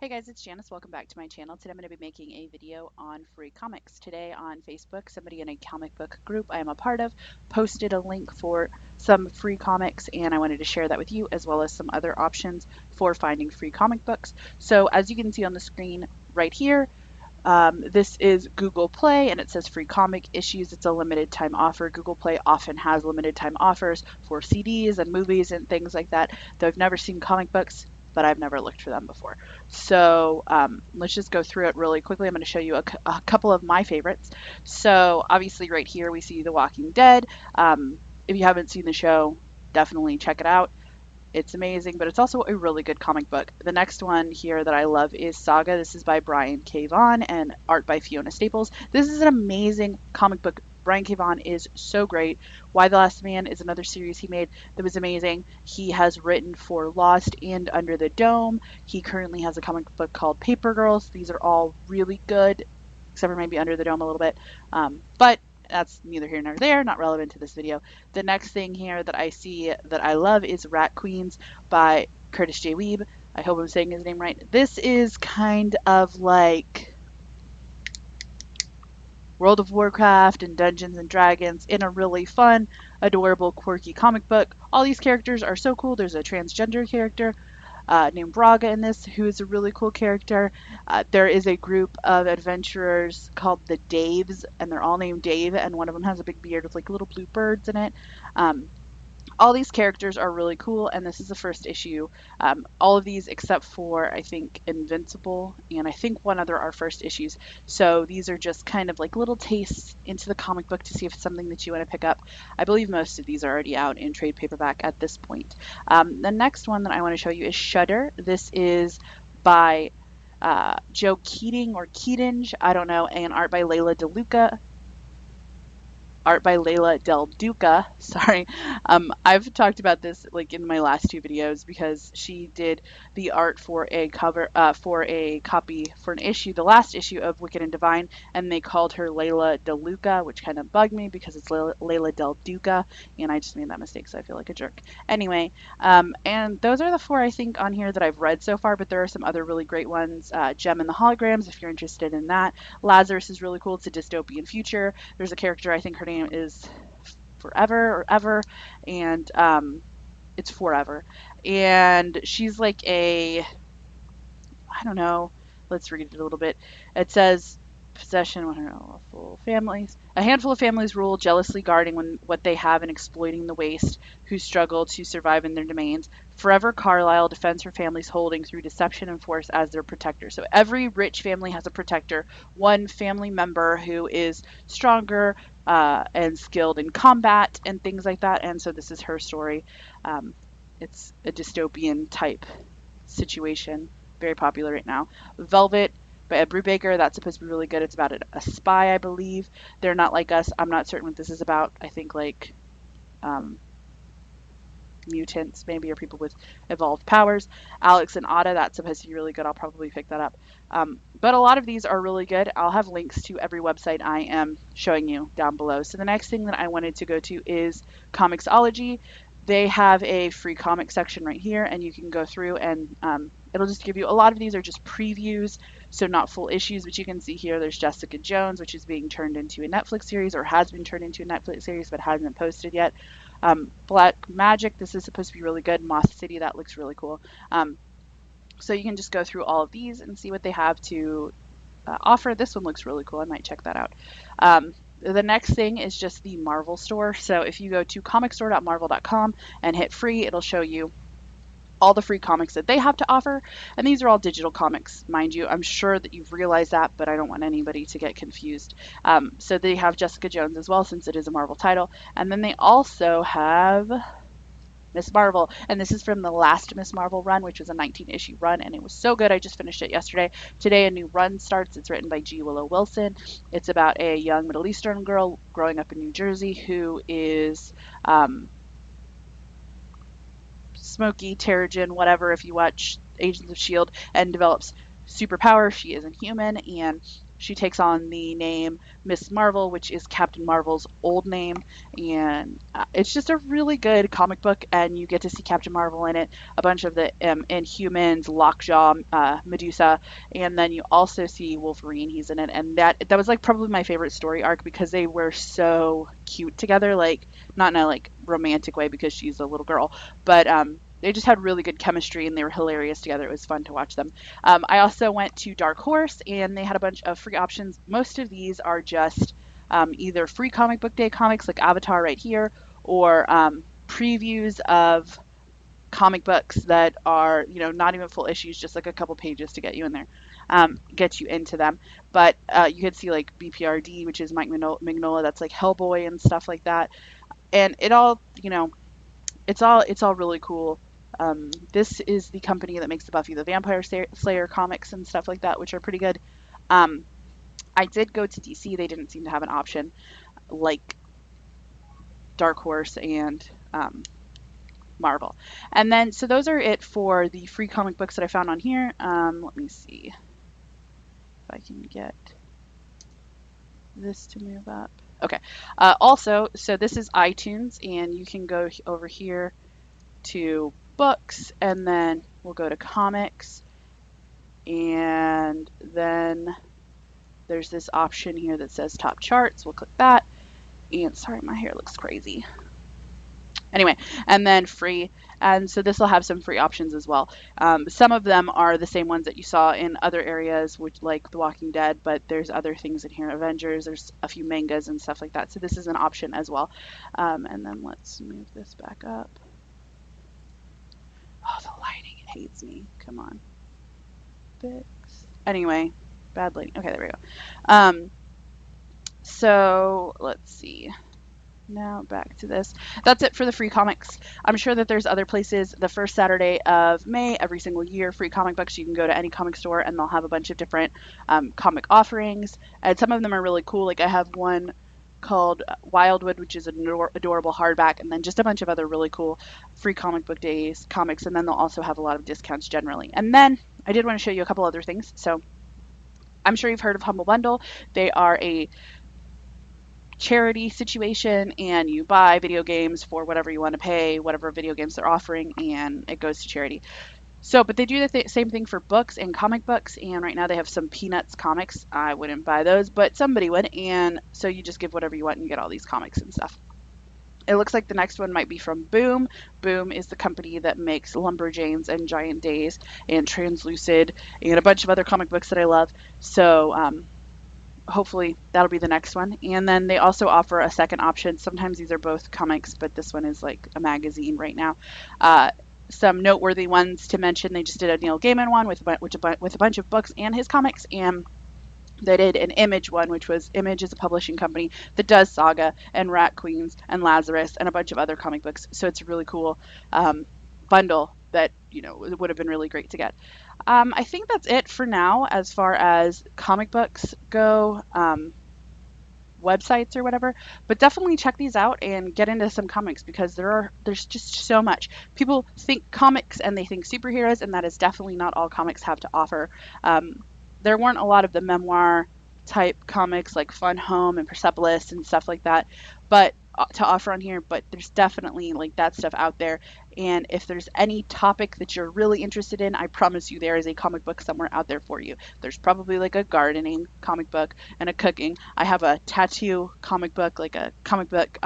Hey guys, it's Janice. Welcome back to my channel. Today I'm going to be making a video on free comics. Today on Facebook, somebody in a comic book group I am a part of posted a link for some free comics, and I wanted to share that with you as well as some other options for finding free comic books. So as you can see on the screen right here, this is Google Play and it says free comic issues. It's a limited time offer. Google Play often has limited time offers for CDs and movies and things like that. Though I've never seen comic books, but I've never looked for them before. So let's just go through it really quickly. I'm going to show you a couple of my favorites. So obviously right here we see The Walking Dead. If you haven't seen the show, definitely check it out. It's amazing, but it's also a really good comic book. The next one here that I love is Saga. This is by Brian K. Vaughan and art by Fiona Staples. This is an amazing comic book. Brian K. Vaughan is so great. Why the Last Man is another series he made that was amazing. He has written for Lost and Under the Dome. He currently has a comic book called Paper Girls. These are all really good, except for maybe Under the Dome a little bit. But that's neither here nor there, not relevant to this video. The next thing here that I see that I love is Rat Queens by Curtis J. Weeb. I hope I'm saying his name right. This is kind of like World of Warcraft and Dungeons and Dragons in a really fun, adorable, quirky comic book. All these characters are so cool. There's a transgender character named Braga in this, who is a really cool character. There is a group of adventurers called the Daves, and they're all named Dave, and one of them has a big beard with like little blue birds in it. Um, all these characters are really cool, and this is the first issue. All of these, except for I think Invincible, and I think one other, are first issues. So these are just kind of like little tastes into the comic book to see if it's something that you want to pick up. I believe most of these are already out in trade paperback at this point. The next one that I want to show you is Shudder. This is by Joe Keating or Keatinge, I don't know, and art by Layla Del Duca. Sorry. I've talked about this like in my last two videos because she did the art for a cover, for a copy for an issue, the last issue of Wicked and Divine, and they called her Layla Del Luca, which kind of bugged me because it's Layla Del Duca, and I just made that mistake, so I feel like a jerk. Anyway, and those are the four I think on here that I've read so far, but there are some other really great ones. Gem and the Holograms, if you're interested in that. Lazarus is really cool. It's a dystopian future. There's a character, I think her name is Forever or Ever, and it's Forever. And she's like I don't know, let's read it a little bit. It says, possession when her awful families. A handful of families rule, jealously guarding what they have and exploiting the waste who struggle to survive in their domains. Forever Carlisle defends her family's holding through deception and force as their protector. So every rich family has a protector, one family member who is stronger and skilled in combat and things like that. And so this is her story. It's a dystopian type situation, very popular right now. Velvet by Ed Brubaker, that's supposed to be really good. It's about a spy, I believe. They're not like us. I'm not certain what this is about. I think like um, mutants maybe, or people with evolved powers. Alex and Ada, that's supposed to be really good. I'll probably pick that up. But a lot of these are really good. I'll have links to every website I am showing you down below. So the next thing that I wanted to go to is Comixology. They have a free comic section right here, and you can go through and it'll just give you, a lot of these are just previews, so not full issues, but you can see here there's Jessica Jones, which is being turned into a Netflix series, or has been turned into a Netflix series but hasn't posted yet. Black Magic, this is supposed to be really good. Moth City, that looks really cool. So you can just go through all of these and see what they have to offer. This one looks really cool. I might check that out. The next thing is just the Marvel store. So if you go to comicstore.marvel.com and hit free, it'll show you all the free comics that they have to offer. And these are all digital comics, mind you. I'm sure that you've realized that, but I don't want anybody to get confused. So they have Jessica Jones as well, since it is a Marvel title. And then they also have Miss Marvel, and this is from the last Miss Marvel run, which was a 19-issue run, and it was so good. I just finished it yesterday. Today a new run starts. It's written by G. Willow Wilson. It's about a young Middle Eastern girl growing up in New Jersey who is Smokey, Terrigen, whatever, if you watch Agents of S.H.I.E.L.D., and develops superpower. She isn't human, and she takes on the name Miss Marvel, which is Captain Marvel's old name, and it's just a really good comic book. And you get to see Captain Marvel in it, a bunch of the Inhumans, Lockjaw, Medusa, and then you also see Wolverine. He's in it, and that was like probably my favorite story arc because they were so cute together, like not in a like romantic way because she's a little girl, but they just had really good chemistry and they were hilarious together. It was fun to watch them. I also went to Dark Horse and they had a bunch of free options. Most of these are just either free comic book day comics like Avatar right here, or previews of comic books that are, you know, not even full issues, just like a couple pages to get you in there, get you into them. But you could see like BPRD, which is Mike Mignola, that's like Hellboy and stuff like that. And it all, you know, it's all really cool. This is the company that makes the Buffy the Vampire Slayer comics and stuff like that, which are pretty good. Um, I did go to DC. They didn't seem to have an option like Dark Horse and Marvel. And then, so those are it for the free comic books that I found on here. Let me see if I can get this to move up. Okay. Also, so this is iTunes, and you can go over here to books, and then we'll go to comics, and then there's this option here that says top charts. We'll click that, and sorry, my hair looks crazy. Anyway, and then free, and so this will have some free options as well. Some of them are the same ones that you saw in other areas, which like The Walking Dead, but there's other things in here, Avengers, there's a few mangas and stuff like that, so this is an option as well. And then let's move this back up. Oh, the lighting, it hates me. Come on. Fix. Anyway, bad lighting. Okay, there we go. So let's see. Now back to this. That's it for the free comics. I'm sure that there's other places. The first Saturday of May, every single year, free comic books. You can go to any comic store and they'll have a bunch of different comic offerings. And some of them are really cool. Like I have one called Wildwood, which is an adorable hardback, and then just a bunch of other really cool free comic book days comics. And then they'll also have a lot of discounts generally. And then I did want to show you a couple other things. So I'm sure you've heard of Humble Bundle. They are a charity situation, and you buy video games for whatever you want to pay, whatever video games they're offering, and it goes to charity. So, but they do the same thing for books and comic books, and right now they have some Peanuts comics. I wouldn't buy those, but somebody would, and so you just give whatever you want and you get all these comics and stuff. It looks like the next one might be from Boom. Boom is the company that makes Lumberjanes and Giant Days and Translucid and a bunch of other comic books that I love. So, hopefully that'll be the next one. And then they also offer a second option. Sometimes these are both comics, but this one is like a magazine right now. Some noteworthy ones to mention: they just did a Neil Gaiman one with a bunch of books and his comics, and they did an Image one, which was Image is a publishing company that does Saga and Rat Queens and Lazarus and a bunch of other comic books. So it's a really cool bundle that, you know, would have been really great to get. I think that's it for now as far as comic books go, websites or whatever, but definitely check these out and get into some comics because there's just so much. People think comics and they think superheroes, and that is definitely not all comics have to offer. There weren't a lot of the memoir type comics like Fun Home and Persepolis and stuff like that, but to offer on here, but there's definitely like that stuff out there. And if there's any topic that you're really interested in, I promise you there is a comic book somewhere out there for you. There's probably like a gardening comic book and a cooking. I have a tattoo comic book, like a comic book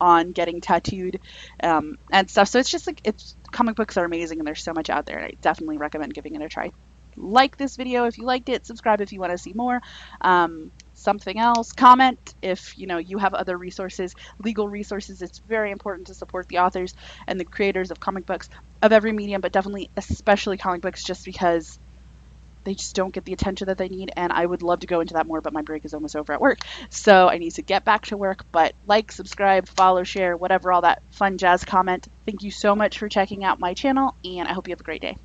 on getting tattooed and stuff. So it's just like, comic books are amazing and there's so much out there, and I definitely recommend giving it a try. Like this video if you liked it, subscribe if you want to see more. Something else, comment if you have other resources, legal resources. It's very important to support the authors and the creators of comic books of every medium, but definitely especially comic books, just because they just don't get the attention that they need. And I would love to go into that more, but my break is almost over at work, so I need to get back to work. But like, subscribe, follow, share, whatever, all that fun jazz. Comment. Thank you so much for checking out my channel, and I hope you have a great day.